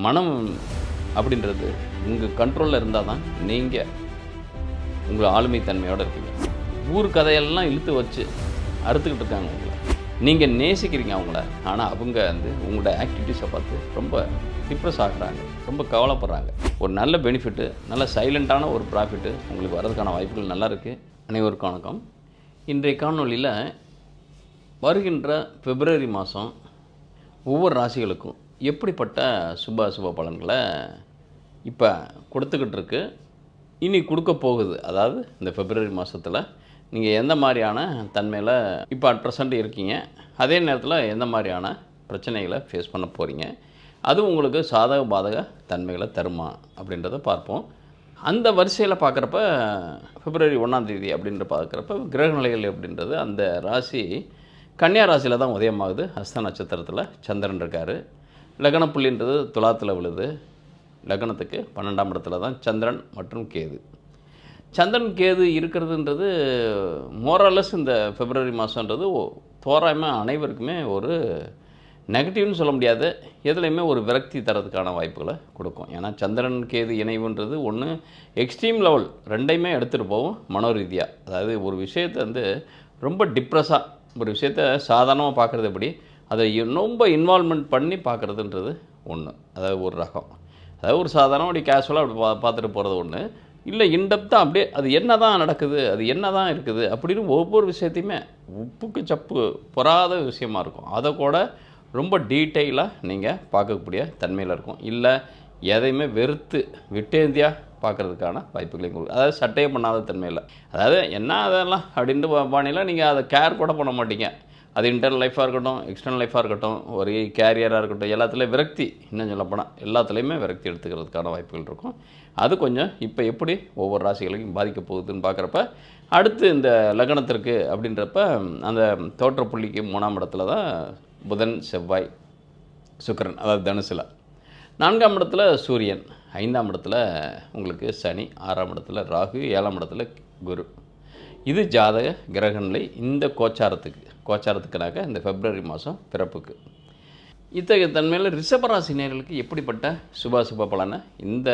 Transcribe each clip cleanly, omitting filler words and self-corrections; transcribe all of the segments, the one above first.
மனம் அப்படின்றது உங்கள் கண்ட்ரோலில் இருந்தால் தான் நீங்கள் உங்கள் ஆளுமை தன்மையோடு இருப்பீங்க. ஊர் கதையெல்லாம் இழுத்து வச்சு அறுத்துக்கிட்டு இருக்காங்க உங்களை. நீங்கள் நேசிக்கிறீங்க அவங்கள, ஆனால் அவங்க உங்களோட ஆக்டிவிட்டீஸை பார்த்து ரொம்ப டிப்ரெஸ் ஆகுறாங்க, ரொம்ப கவலைப்படுறாங்க. ஒரு நல்ல பெனிஃபிட்டு, நல்ல சைலண்ட்டான ஒரு ப்ராஃபிட்டு உங்களுக்கு வர்றதுக்கான வாய்ப்புகள் நல்லா இருக்குது. அனைவருக்கும் வணக்கம். இன்றைய காணொலியில் வருகின்ற பிப்ரவரி மாதம் ஒவ்வொரு ராசிகளுக்கும் எப்படிப்பட்ட சுப பலன்களை இப்போ கொடுத்துக்கிட்டு இருக்கு, இனி கொடுக்க போகுது. அதாவது இந்த பிப்ரவரி மாதத்தில் நீங்கள் எந்த மாதிரியான தன்மையில் இப்போ அட் ப்ரெசண்ட் இருக்கீங்க, அதே நேரத்தில் எந்த மாதிரியான பிரச்சனைகளை ஃபேஸ் பண்ண போகிறீங்க, அது உங்களுக்கு சாதக பாதக தன்மைகளை தருமா அப்படின்றத பார்ப்போம். அந்த வரிசையில் பார்க்குறப்ப பிப்ரவரி 1ஆம் தேதி அப்படின்ற பார்க்குறப்ப கிரகநிலைகள் அப்படின்றது அந்த ராசி கன்னியா ராசியில் தான் உதயமாகுது. ஹஸ்த நட்சத்திரத்தில் சந்திரன் இருக்கார். லக்னப்புள்ளின்றது துலாத்தில் விழுது. லக்னத்துக்கு 12ஆம் இடத்துல தான் சந்திரன் மற்றும் கேது. சந்திரன் கேது இருக்கிறதுன்றது மோரலஸ் இந்த பிப்ரவரி மாதன்றது தோராயமாக அனைவருக்குமே ஒரு நெகட்டிவ்னு சொல்ல முடியாது, எதுலேயுமே ஒரு விரக்தி தரதுக்கான வாய்ப்புகளை கொடுக்கும். ஏன்னா சந்திரன் கேது இணைவுன்றது ஒன்று எக்ஸ்ட்ரீம் லெவல், ரெண்டையுமே எடுத்துகிட்டு போகும் மனோரீதியாக. அதாவது ஒரு விஷயத்தை ரொம்ப டிப்ரெஸ்ஸாக, ஒரு விஷயத்தை சாதாரணமாக பார்க்குறது எப்படி, அதை ரொம்ப இன்வால்மெண்ட் பண்ணி பார்க்குறதுன்றது ஒன்று. அதாவது ஒரு ரகம், அதாவது ஒரு சாதாரண அப்படி கேஷுவலாக அப்படி பார்த்துட்டு போகிறது ஒன்று. இல்லை இன்டெப்த்தாக அப்படியே அது என்ன தான் நடக்குது, அது என்ன தான் இருக்குது அப்படின்னு ஒவ்வொரு விஷயத்தையுமே உப்புக்கு சப்பு பொறாத விஷயமா இருக்கும். அதை கூட ரொம்ப டீட்டெயிலாக நீங்கள் பார்க்கக்கூடிய தன்மையில் இருக்கும். இல்லை எதையுமே வெறுத்து விட்டேந்தியாக பார்க்குறதுக்கான வாய்ப்புகளையும் கொடுக்கும். அதாவது சட்டையே பண்ணாத தன்மையில், அதாவது என்ன அதெல்லாம் அப்படின்ட்டு பாணியில் நீங்கள் அதை கேர் கூட பண்ண மாட்டீங்க. அது இன்டர்னல் லைஃபாக இருக்கட்டும், எக்ஸ்டர்னல் லைஃபாக இருக்கட்டும், ஒரு கேரியராக இருக்கட்டும், எல்லாத்துலேயும் விரக்தி, இன்னும் சொல்லப்போனால் எல்லாத்துலேயுமே விரக்தி எடுத்துக்கிறதுக்கான வாய்ப்புகள் இருக்கும். அது கொஞ்சம் இப்போ எப்படி ஒவ்வொரு ராசிகளையும் பாதிக்க போகுதுன்னு பார்க்குறப்ப, அடுத்து இந்த லக்னத்திற்கு அப்படின்றப்ப அந்த தோற்ற புள்ளிக்கு 3ஆம் இடத்துல தான் புதன் செவ்வாய் சுக்கிரன், அதாவது தனுசில். 4ஆம் இடத்துல சூரியன், 5ஆம் இடத்துல உங்களுக்கு சனி, 6ஆம் இடத்துல ராகு, 7ஆம் இடத்துல குரு. இது ஜாதக கிரகநிலை இந்த கோச்சாரத்துக்குனாக்க இந்த பிப்ரவரி மாதம் பிறப்புக்கு. இத்தகைய தன்மையில் ரிஷபராசி நேயர்களுக்கு எப்படிப்பட்ட சுப பலனை இந்த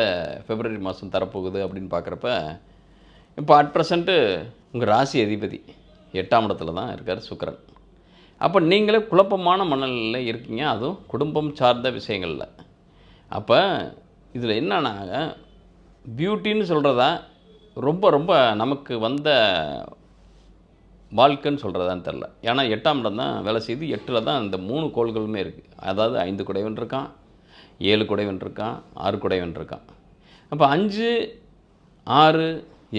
பிப்ரவரி மாதம் தரப்போகுது அப்படின்னு பார்க்குறப்ப, இப்போ அட் ப்ரெசண்ட்டு உங்கள் ராசி அதிபதி 8ஆம் இடத்துல தான் இருக்கார் சுக்கிரன். அப்போ நீங்களே குழப்பமான மனநிலையில் இருக்கீங்க, அதுவும் குடும்பம் சார்ந்த விஷயங்களில். அப்போ இதில் என்னன்னா பியூட்டின்னு சொல்கிறதா ரொம்ப நமக்கு வந்த வாழ்க்கைன்னு சொல்கிறதான்னு தெரில. ஏன்னா 8ஆம் இடம் தான் வேலை செய்து, 8இல் தான் இந்த 3 கோள்களுமே இருக்குது. அதாவது 5 குடைவன் இருக்கான், 7 குடைவன் இருக்கான், 6 குடைவன் இருக்கான். அப்போ 5, 6,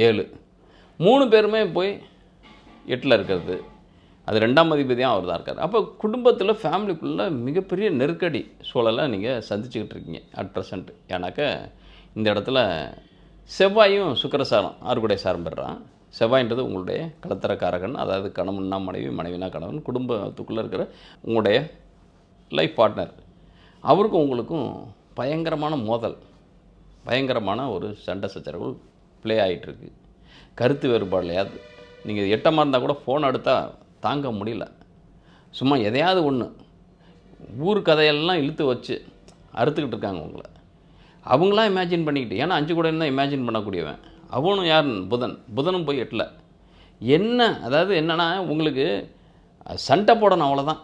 7 3 பேருமே போய் 8இல் இருக்கிறது. அது 2ஆம் அதிபதியாக அவர் தான் இருக்கார். அப்போ குடும்பத்தில் ஃபேமிலிக்குள்ளே மிகப்பெரிய நெருக்கடி சூழலை நீங்கள் சந்திச்சுக்கிட்டு இருக்கீங்க அட் ப்ரெசண்ட். ஏன்னாக்க இந்த இடத்துல செவ்வாயும் சுக்கிரசாரம் 6 குடை சாரம் பெறான். செவ்வாயின்றது உங்களுடைய கலத்தரக்காரகன், அதாவது கணவன்னா மனைவி, மனைவினா கணவன், குடும்பத்துக்குள்ளே இருக்கிற உங்களுடைய லைஃப் பார்ட்னர். அவருக்கும் உங்களுக்கும் பயங்கரமான மோதல், பயங்கரமான ஒரு சண்டை சச்சரவுகள் ப்ளே ஆகிட்டுருக்கு. கருத்து வேறுபாடுலையாவது நீங்கள் 8ஆம் இருந்தால் கூட ஃபோன் எடுத்தால் தாங்க முடியல. சும்மா எதையாவது ஒன்று ஊர் கதையெல்லாம் இழுத்து வச்சு அறுத்துக்கிட்டு இருக்காங்க உங்களை. அவங்களாம் இமேஜின் பண்ணிக்கிட்டு, ஏன்னா 5 கூட இருந்தால் இமேஜின் பண்ணக்கூடியவன் அவனும் யார், புதனும் போய் 8இல். என்ன அதாவது என்னென்னா உங்களுக்கு சண்டை போடணும் அவ்வளோதான்,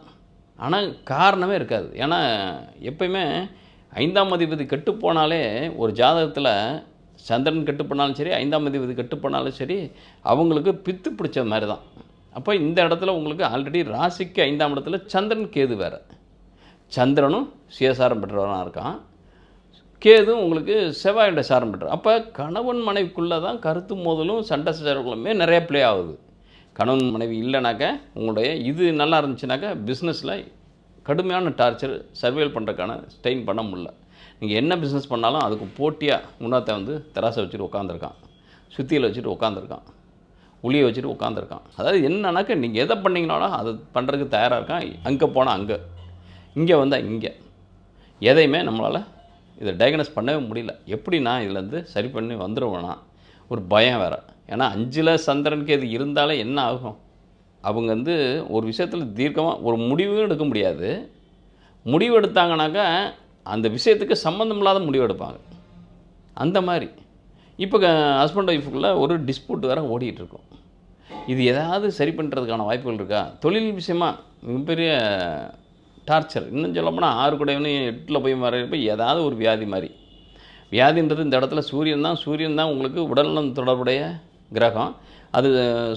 ஆனால் காரணமே இருக்காது. ஏன்னா எப்பயுமே 5ஆம் அதிபதி கெட்டு போனாலே ஒரு ஜாதகத்தில் சந்திரன் கெட்டு போனாலும் சரி, 5ஆம் அதிபதி கெட்டு போனாலும் சரி, அவங்களுக்கு பித்து பிடிச்ச மாதிரி தான். அப்போ இந்த இடத்துல உங்களுக்கு ஆல்ரெடி ராசிக்கு 5ஆம் இடத்துல சந்திரன் கேது வேறு. சந்திரனும் சுயசாரம் பெற்றவனாக இருக்கான், கேதும் உங்களுக்கு செவ்வாயோட சாரம் பெற்ற. அப்போ கணவன் மனைவிக்குள்ளே தான் கருத்து மோதலும் சண்டை சச்சரவுகளுமே நிறைய ப்ளே ஆகுது. கணவன் மனைவி இல்லைனாக்க உங்களுடைய இது நல்லா இருந்துச்சுனாக்கா பிஸ்னஸில் கடுமையான டார்ச்சர் சர்வேல் பண்ணுறதுக்கான ஸ்டெயின் பண்ண முடியல. நீங்கள் என்ன பிஸ்னஸ் பண்ணாலும் அதுக்கு போட்டியாக முன்னாத்தை தெராசை வச்சுட்டு உட்காந்துருக்கான், சுத்தியில் வச்சுட்டு உட்காந்துருக்கான், உளியை வச்சுட்டு உட்காந்துருக்கான். அதாவது என்னன்னாக்கா நீங்கள் எதை பண்ணிங்கனாலும் அது பண்ணுறதுக்கு தயாராக இருக்கான். அங்கே போனால் அங்கே, இங்கே வந்தால் இங்கே, எதையுமே நம்மளால் இதை டயக்னோஸ் பண்ணவே முடியல. எப்படி நான் இதிலேருந்து சரி பண்ணி வந்துடுவேனா ஒரு பயம் வேறு. ஏன்னா 5இல் சந்திரனுக்கு இது இருந்தாலே என்ன ஆகும், அவங்க ஒரு விஷயத்தில் தீர்க்கமாக ஒரு முடிவும் எடுக்க முடியாது. முடிவு எடுத்தாங்கனாக்கா அந்த விஷயத்துக்கு சம்மந்தம் இல்லாத முடிவு எடுப்பாங்க. அந்த மாதிரி இப்போ ஹஸ்பண்ட் ஒய்ஃபுக்குள்ளே ஒரு டிஸ்பியூட் வேறு ஓடிட்டுருக்கும். இது எதாவது சரி பண்ணுறதுக்கான வாய்ப்புகள் இருக்கா? தொழில் விஷயமா மிகப்பெரிய டார்ச்சர். இன்னும் சொல்லப்போனால் 6 கூடையவனு 8ல் போய் மறைப்போ ஏதாவது ஒரு வியாதி மாதிரி. வியாதின்றது இந்த இடத்துல சூரியன் தான் உங்களுக்கு உடல்நலம் தொடர்புடைய கிரகம். அது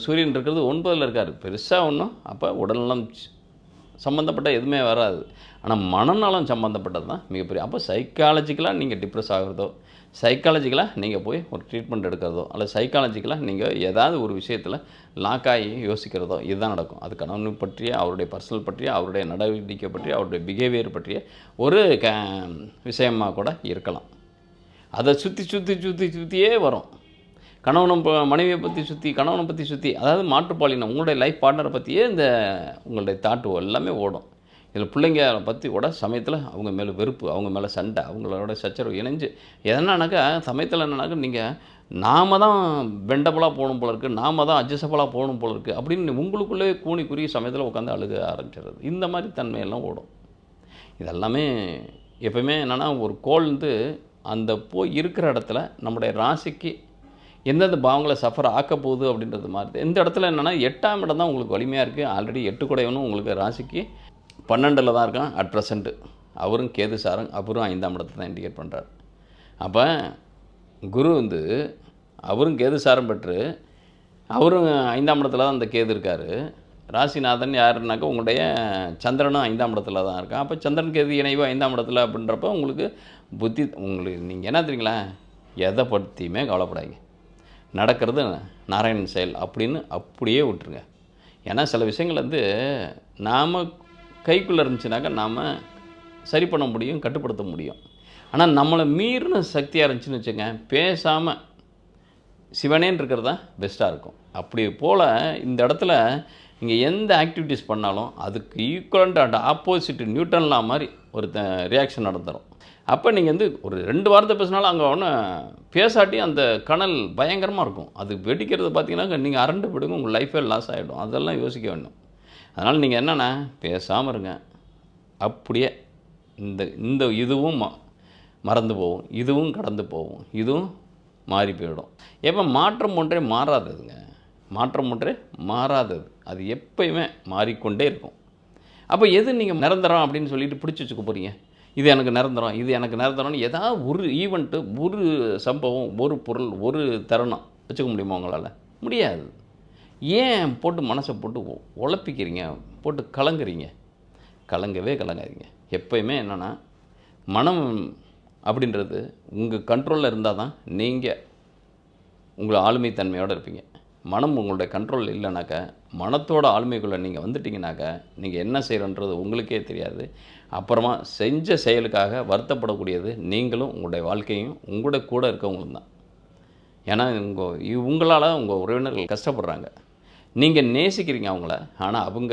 சூரியன் இருக்கிறது 9ல் இருக்கார். பெருசாக ஒன்றும் அப்போ உடல்நலம் சம்மந்தப்பட்ட எதுவுமே வராது. ஆனால் மனநலம் சம்மந்தப்பட்டது தான் மிகப்பெரிய. அப்போ சைக்காலஜிக்கலாக நீங்கள் டிப்ரெஸ் ஆகிறதோ, சைக்காலஜிக்கலாக நீங்கள் போய் ஒரு ட்ரீட்மெண்ட் எடுக்கிறதோ, அல்லது சைக்காலஜிக்கலாக நீங்கள் ஏதாவது ஒரு விஷயத்தில் லாக் ஆகி யோசிக்கிறதோ இதுதான் நடக்கும். அது கணவனை பற்றிய, அவருடைய பர்சனல் பற்றிய, அவருடைய நடவடிக்கை பற்றிய, அவருடைய பிஹேவியர் பற்றிய ஒரு விஷயமாக கூட இருக்கலாம். அதை சுற்றியே வரும். மனைவியை பற்றி கணவனை பற்றி அதாவது மாற்றுப்பாலினம் உங்களுடைய லைஃப் பார்ட்னரை பற்றியே இந்த உங்களுடைய தாட்டு எல்லாமே ஓடும். இதில் பிள்ளைங்க பற்றி கூட சமயத்தில் அவங்க மேலே வெறுப்பு, அவங்க மேலே சண்டை, அவங்களோட சச்சரவு இணைஞ்சு என்னன்னாக்கா சமயத்தில் என்னன்னாக்கா நீங்கள் நாம தான் பெண்டபுளாக போகணும் போல இருக்குது, நாம தான் அட்ஜஸ்டபுளாக போகணும் போல இருக்குது அப்படின்னு உங்களுக்குள்ளே கூனி குறுகி சமயத்தில் உட்காந்து அழுக ஆரம்பிச்சிடுறது. இந்த மாதிரி தன்மையெல்லாம் ஓடும். இதெல்லாமே எப்போயுமே என்னென்னா ஒரு கோள் அந்த போய் இருக்கிற இடத்துல நம்முடைய ராசிக்கு எந்தெந்த பாவங்களை சஃபர் ஆக்க போகுது அப்படின்றது மாதிரி. இந்த இடத்துல என்னென்னா 8ஆம் இடம் தான் உங்களுக்கு வலிமையாக இருக்குது. ஆல்ரெடி 8 கூடையவனும் உங்களுக்கு ராசிக்கு 12ல் தான் இருக்கான் அட் ப்ரெசண்ட்டு. அவரும் கேது சாரம், அவரும் 5ஆம் இடத்தை தான் இண்டிகேட் பண்ணுறார். அப்போ குரு அவரும் கேது சாரம் பெற்று அவரும் 5ஆம் இடத்துல தான் அந்த கேது இருக்கார். ராசிநாதன் யாருன்னாக்கா உங்களுடைய சந்திரனும் 5ஆம் இடத்துல தான் இருக்கான். அப்போ சந்திரன் கேது இணைவு 5ஆம் இடத்துல அப்படின்றப்ப உங்களுக்கு நீங்கள் என்ன தெரியுங்களா, எதை பற்றியுமே கவலைப்படாதீங்க. நடக்கிறது நாராயணன் செயல் அப்படின்னு அப்படியே விட்டுருங்க. ஏன்னா சில விஷயங்கள் நாம் கைக்குள்ளே இருந்துச்சுனாக்கா நாம் சரி பண்ண முடியும், கட்டுப்படுத்த முடியும். ஆனால் நம்மளை மீறின சக்தியாக இருந்துச்சுன்னு வச்சுங்க, பேசாமல் சிவனேன்னு இருக்கிறது தான் பெஸ்ட்டாக இருக்கும். அப்படி போல் இந்த இடத்துல நீங்கள் எந்த ஆக்டிவிட்டீஸ் பண்ணாலும் அதுக்கு equivalent and opposite Newton law மாதிரி ஒரு ரியாக்ஷன் நடந்துடும். அப்போ நீங்கள் ஒரு 2 வார்த்தை பேசினாலும் அங்கே ஒன்று பேசாட்டி அந்த கனல் பயங்கரமாக இருக்கும். அது வெடிக்கிறது பார்த்தீங்கன்னா நீங்கள் அரண்டு போயிடுங்க, உங்கள் லைஃபே லாஸ் ஆகிடும். அதெல்லாம் யோசிக்க வேண்டும். அதனால் நீங்கள் என்னென்னா பேசாமல் இருங்க. அப்படியே இந்த இதுவும் மறந்து போகும், இதுவும் கடந்து போகும், இதுவும் மாறி போயிடும். எப்போ மாற்றம் ஒன்றே மாறாததுங்க, மாற்றம் ஒன்றே மாறாதது. அது எப்பயுமே மாறிக்கொண்டே இருக்கும். அப்போ எது நீங்கள் நிரந்தரம் அப்படின்னு சொல்லிட்டு பிடிச்சி வச்சுக்க போகிறீங்க? இது எனக்கு நிரந்தரம்னு ஏதாவது ஒரு ஈவெண்ட்டு, ஒரு சம்பவம், ஒரு பொருள், ஒரு தருணம் வச்சுக்க முடியுமா உங்களால்? முடியாது. ஏன் போட்டு மனசை போட்டு உழப்பிக்கிறீங்க, போட்டு கலங்கவே கலங்காதீங்க. எப்பயுமே என்னென்னா மனம் அப்படின்றது உங்கள் கண்ட்ரோலில் இருந்தால் தான் நீங்கள் உங்களை ஆளுமை தன்மையோடு இருப்பீங்க. மனம் உங்களுடைய கண்ட்ரோல் இல்லைனாக்கா, மனத்தோட ஆளுமைக்குள்ளே நீங்கள் வந்துட்டிங்கனாக்கா நீங்கள் என்ன செய்கிறன்றது உங்களுக்கே தெரியாது. அப்புறமா செஞ்ச செயலுக்காக வருத்தப்படக்கூடியது நீங்களும் உங்களுடைய வாழ்க்கையும் உங்களுடைய கூட இருக்கவங்களும் தான். ஏன்னா உங்களால் உங்கள் உறவினர்கள் கஷ்டப்படுறாங்க, நீங்கள் நேசிக்கிறீங்க அவங்கள. ஆனால் அவங்க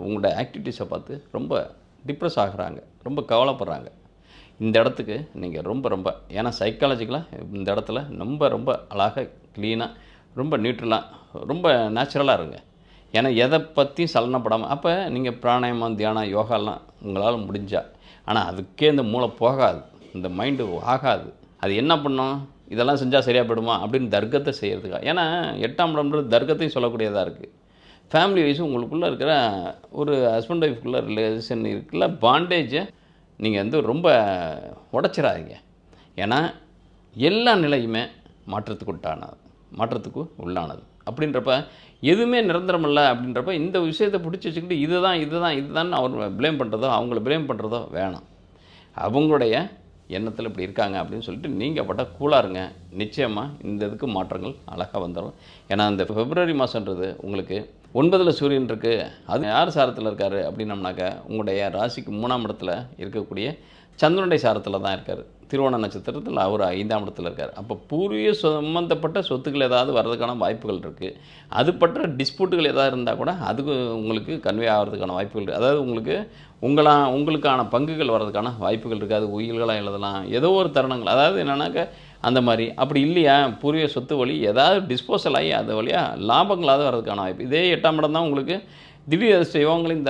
உங்களுடைய ஆக்டிவிட்டீஸை பார்த்து ரொம்ப டிப்ரெஸ் ஆகுறாங்க, ரொம்ப கவலைப்படுறாங்க. இந்த இடத்துக்கு நீங்கள் ரொம்ப ஏன்னா சைக்காலஜிக்கலாக இந்த இடத்துல ரொம்ப அழகாக க்ளீனாக ரொம்ப நியூட்ரலாக ரொம்ப நேச்சுரலாக இருங்க. ஏன்னா எதை பற்றியும் சலனப்படாமல். அப்போ நீங்கள் பிராணாயாமம், தியானம், யோகாலாம் உங்களால் முடிஞ்சா, ஆனால் அதுக்கே இந்த மூளை போகாது, இந்த மைண்டு ஆகாது. அது என்ன பண்ணும், இதெல்லாம் செஞ்சால் சரியாக போயிடுமா அப்படின்னு தர்க்கத்தை செய்கிறதுக்காக. ஏன்னா 8ஆம் இடம்ன்றது தர்க்கத்தையும் சொல்லக்கூடியதாக இருக்குது. ஃபேமிலி வைஸும் உங்களுக்குள்ளே இருக்கிற ஒரு ஹஸ்பண்ட் ஒய்ஃப்குள்ளே ரிலேஷன் இருக்குல்ல, பாண்டேஜை நீங்கள் ரொம்ப உடச்சிடாதீங்க. ஏன்னா எல்லா நிலையுமே மாற்றத்துக்கு உள்ளானது. அப்படின்றப்ப எதுவுமே நிரந்தரம் இல்லை. அப்படின்றப்ப இந்த விஷயத்தை பிடிச்சி வச்சுக்கிட்டு இதுதான் அவர் ப்ளேம் பண்ணுறதோ, அவங்கள ப்ளேம் பண்ணுறதோ வேணாம். அவங்களுடைய எண்ணத்தில் இப்படி இருக்காங்க அப்படின்னு சொல்லிட்டு நீங்கள் பட்டால் கூலாக இருங்க. நிச்சயமாக இந்த இதுக்கு மாற்றங்கள் அழகாக வந்துடும். ஏன்னா இந்த பிப்ரவரி மாதன்றது உங்களுக்கு 9ல் சூரியன் இருக்குது. அது யார் சாரத்தில் இருக்கார் அப்படின்னம்னாக்கா உங்களுடைய ராசிக்கு 3ஆம் இடத்துல இருக்கக்கூடிய சந்திரனுடைய சாரத்தில் தான் இருக்கார். திருவோண நட்சத்திரத்தில் அவர் 5ஆம் இடத்துல இருக்கார். அப்போ பூர்வீக சம்பந்தப்பட்ட சொத்துக்கள் ஏதாவது வர்றதுக்கான வாய்ப்புகள் இருக்குது. அது பற்ற டிஸ்பியூட்டுகள் ஏதாவது இருந்தால் கூட அதுக்கு உங்களுக்கு கன்வே ஆகிறதுக்கான வாய்ப்புகள் இருக்குது. அதாவது உங்களுக்கான பங்குகள் வர்றதுக்கான வாய்ப்புகள் இருக்குது. அது உயில்களாக எழுதலாம், ஏதோ ஒரு தருணங்கள். அதாவது என்னன்னாக்கா அந்த மாதிரி. அப்படி இல்லையா, பூர்வீக சொத்து வழி ஏதாவது டிஸ்போசல் ஆகி அது வழியாக லாபங்களாவது வர்றதுக்கான வாய்ப்பு. இதே 8ஆம் இடம் தான் உங்களுக்கு திடீர் அதிர்ஷ்ட யோகங்களையும்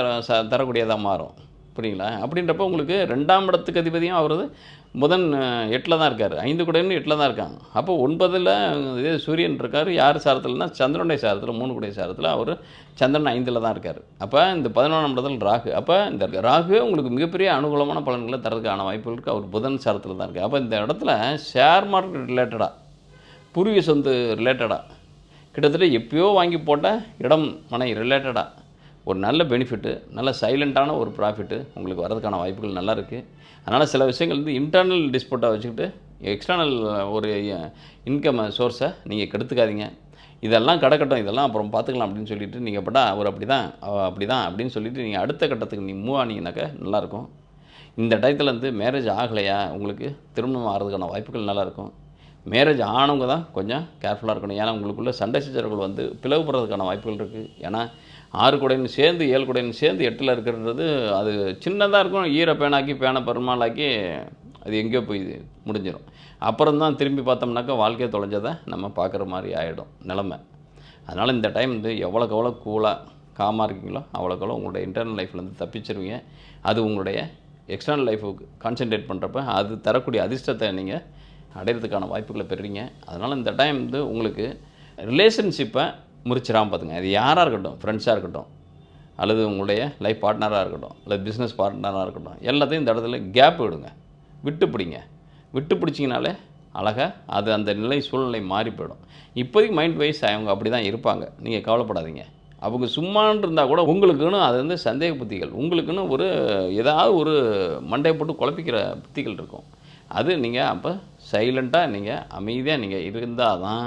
தரக்கூடியதாக மாறும். புரியுங்களா? அப்படின்றப்போ உங்களுக்கு 2ஆம் இடத்துக்கு அதிபதியும் அவரது புதன் 8ல் தான் இருக்கார். 5 கூடையன்னு 8ல் தான் இருக்காங்க. அப்போ 9ல் இதே சூரியன் இருக்கார். யார் சாரத்தில்னா சந்திரனுடைய சாரத்தில் 3 கூடைய சாரத்தில் அவர் சந்திரன் 5ல் தான் இருக்கார். அப்போ இந்த 11ஆம் இடத்துல ராகு. அப்போ இந்த ராகு உங்களுக்கு மிகப்பெரிய அனுகூலமான பலன்களை தரதுக்கான வாய்ப்புகள் இருக்குது. அவர் புதன் சாரத்தில் தான் இருக்குது. அப்போ இந்த இடத்துல ஷேர் மார்க்கெட் ரிலேட்டடாக, பூர்வீக சொத்து ரிலேட்டடாக, கிட்டத்தட்ட எப்பயோ வாங்கி போட்ட இடம் மனை ரிலேட்டடாக ஒரு நல்ல பெனிஃபிட்டு, நல்ல சைலண்ட்டான ஒரு ப்ராஃபிட்டு உங்களுக்கு வரதுக்கான வாய்ப்புகள் நல்லா இருக்குது. அதனால் சில விஷயங்கள் வந்து இன்டர்னல் டிஸ்பியூட்டை வச்சுக்கிட்டு எக்ஸ்டர்னல் ஒரு இன்கம் சோர்ஸை நீங்கள் கெடுத்துக்காதீங்க. இதெல்லாம் கிடக்கட்டும், இதெல்லாம் அப்புறம் பார்த்துக்கலாம் அப்படின்னு சொல்லிட்டு நீங்கள் பட்டா அவர் அப்படி தான் அப்படின்னு சொல்லிட்டு நீங்கள் அடுத்த கட்டத்துக்கு மூவ் ஆனீங்கன்னாக்கா நல்லாயிருக்கும். இந்த டயத்தில் வந்து மேரேஜ் ஆகலையா, உங்களுக்கு திருமணம் ஆகிறதுக்கான வாய்ப்புகள் நல்லாயிருக்கும். மேரேஜ் ஆனவங்க தான் கொஞ்சம் கேர்ஃபுல்லாக இருக்கணும். ஏன்னா உங்களுக்குள்ள சண்டை சச்சரவுகள் வந்து பிளவுபடுறதுக்கான வாய்ப்புகள் இருக்குது. ஏன்னா 6 கூடைன்னு சேர்ந்து 7 கூடைன்னு சேர்ந்து 8ல் இருக்கிறது அது சின்னதாக இருக்கும். ஈர பேனாக்கி பேனை பெருமாளாக்கி அது எங்கேயோ போய் முடிஞ்சிடும். அப்புறம் தான் திரும்பி பார்த்தோம்னாக்கா வாழ்க்கையை தொலைஞ்சதை நம்ம பார்க்குற மாதிரி ஆகிடும் நிலமை. அதனால் இந்த டைம் வந்து எவ்வளோக்கு எவ்வளோ கூலாக காமாக இருக்கீங்களோ அவ்வளோக்கு எவ்வளோ உங்களுடைய இன்டர்னல் லைஃப்லேருந்து தப்பிச்சிருவீங்க. அது உங்களுடைய எக்ஸ்டர்னல் லைஃபுக்கு கான்சென்ட்ரேட் பண்ணுறப்ப அது தரக்கூடிய அதிர்ஷ்டத்தை நீங்கள் அடையிறதுக்கான வாய்ப்புகளை பெறுறீங்க. அதனால் இந்த டைம் வந்து உங்களுக்கு ரிலேஷன்ஷிப்பை முறிச்சிடாமல் பார்த்துங்க. அது யாராக இருக்கட்டும், ஃப்ரெண்ட்ஸாக இருக்கட்டும், அல்லது உங்களுடைய லைஃப் பார்ட்னராக இருக்கட்டும், அல்லது பிஸ்னஸ் பார்ட்னராக இருக்கட்டும், எல்லாத்தையும் இந்த இடத்துல கேப் விடுங்க, விட்டு பிடிச்சிங்கனாலே அழகாக அது அந்த நிலை சூழ்நிலை மாறி போயிடும். இப்போதைக்கு மைண்ட் வைஸ் அவங்க அப்படி தான் இருப்பாங்க, நீங்கள் கவலைப்படாதீங்க. அவங்க சும்மான்னு இருந்தால் கூட உங்களுக்குன்னு அது வந்து சந்தேக புத்திகள், உங்களுக்குன்னு ஒரு ஏதாவது ஒரு மண்டையை போட்டு குழப்பிக்கிற புத்திகள் இருக்கும். அது நீங்கள் அப்போ சைலண்ட்டாக நீங்கள் அமைதியாக நீங்கள் இருந்தால் தான்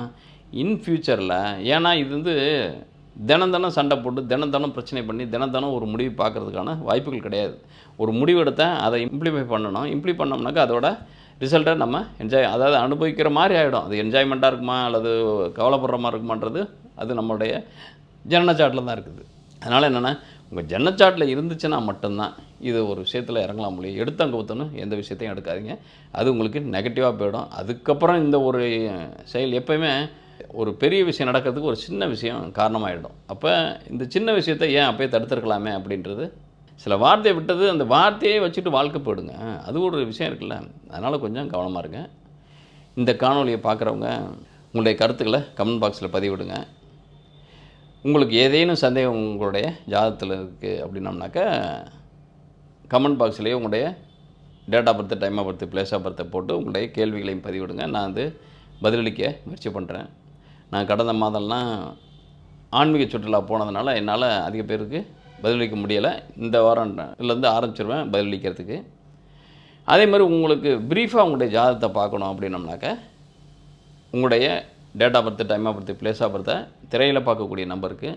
இன் ஃப்யூச்சரில், ஏன்னா இது வந்து தினம் சண்டை போட்டு தினம் பிரச்சனை பண்ணி தினம் ஒரு முடிவு பார்க்குறதுக்கான வாய்ப்புகள் கிடையாது. ஒரு முடிவு எடுத்தால் அதை இம்ப்ளிமெண்ட் பண்ணணும். பண்ணோம்னாக்கா அதோட ரிசல்ட்டை நம்ம அதாவது அனுபவிக்கிற மாதிரி ஆகிடும். அது என்ஜாய்மெண்ட்டாக இருக்குமா அல்லது கவலைப்படுற மாதிரி இருக்குமான்றது அது நம்மளுடைய ஜனனச்சாட்டில் தான் இருக்குது. அதனால் என்னென்னா உங்கள் ஜனனச்சாட்டில் இருந்துச்சுன்னா மட்டும்தான் இது ஒரு விஷயத்தில் இறங்கலாம் முடியும். எடுத்தங்க ஊற்றணும் எந்த விஷயத்தையும் எடுக்காதீங்க. அது உங்களுக்கு நெகட்டிவாக போயிடும். அதுக்கப்புறம் இந்த ஒரு செயல் எப்போயுமே ஒரு பெரிய விஷயம் நடக்கிறதுக்கு ஒரு சின்ன விஷயம் காரணமாகிடும். அப்போ இந்த சின்ன விஷயத்தை ஏன் அப்போயே தடுத்துருக்கலாமே அப்படின்றது, சில வார்த்தையை விட்டது அந்த வார்த்தையே வச்சுட்டு வாழ்க்கை போயிடுங்க. அது ஒரு விஷயம் இருக்குல்ல. அதனால் கொஞ்சம் கவனமாக இருங்க. இந்த காணொலியை பார்க்குறவங்க உங்களுடைய கருத்துக்களை கமெண்ட் பாக்ஸில் பதிவிடுங்க. உங்களுக்கு ஏதேனும் சந்தேகம் உங்களுடைய ஜாதகத்தில் இருக்குது அப்படின்னோம்னாக்கா கமெண்ட் பாக்ஸ்லேயே உங்களுடைய date of birth, time of birth, place of பர்த்தை போட்டு உங்களுடைய கேள்விகளையும் பதிவிடுங்க. நான் வந்து பதிலளிக்க முயற்சி பண்ணுறேன். நான் கடந்த மாதம்லாம் ஆன்மீக சுற்றுலா போனதுனால என்னால் அதிக பேருக்கு பதிலளிக்க முடியலை. இந்த வாரம்லேருந்து ஆரம்பிச்சிருவேன் பதிலளிக்கிறதுக்கு. அதே மாதிரி உங்களுக்கு ப்ரீஃபாக உங்களுடைய ஜாதகத்தை பார்க்கணும் அப்படின்னோம்னாக்கா உங்களுடைய date of birth, time of birth, place of பர்த்தை திரையில் பார்க்கக்கூடிய நம்பருக்கு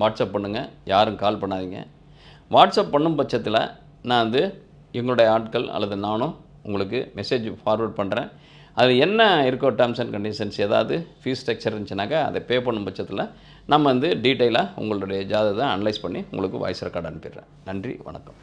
வாட்ஸ்அப் பண்ணுங்கள். யாரும் கால் பண்ணாதீங்க. வாட்ஸ்அப் பண்ணும் பட்சத்தில் நான் வந்து எங்களுடைய ஆட்கள் அல்லது நானும் உங்களுக்கு மெசேஜ் ஃபார்வர்ட் பண்ணுறேன். அதில் என்ன இருக்கோ டேர்ம்ஸ் அண்ட் கண்டிஷன்ஸ், ஏதாவது ஃபீஸ் ஸ்ட்ரக்சர் இருந்துச்சுனாக்கா அதை பே பண்ணும் பட்சத்தில் நம்ம வந்து டீட்டெயிலாக உங்களுடைய ஜாதகத்தை அனலைஸ் பண்ணி உங்களுக்கு வாய்ஸ் ரெக்கார்டு அனுப்பிடுறேன். நன்றி, வணக்கம்.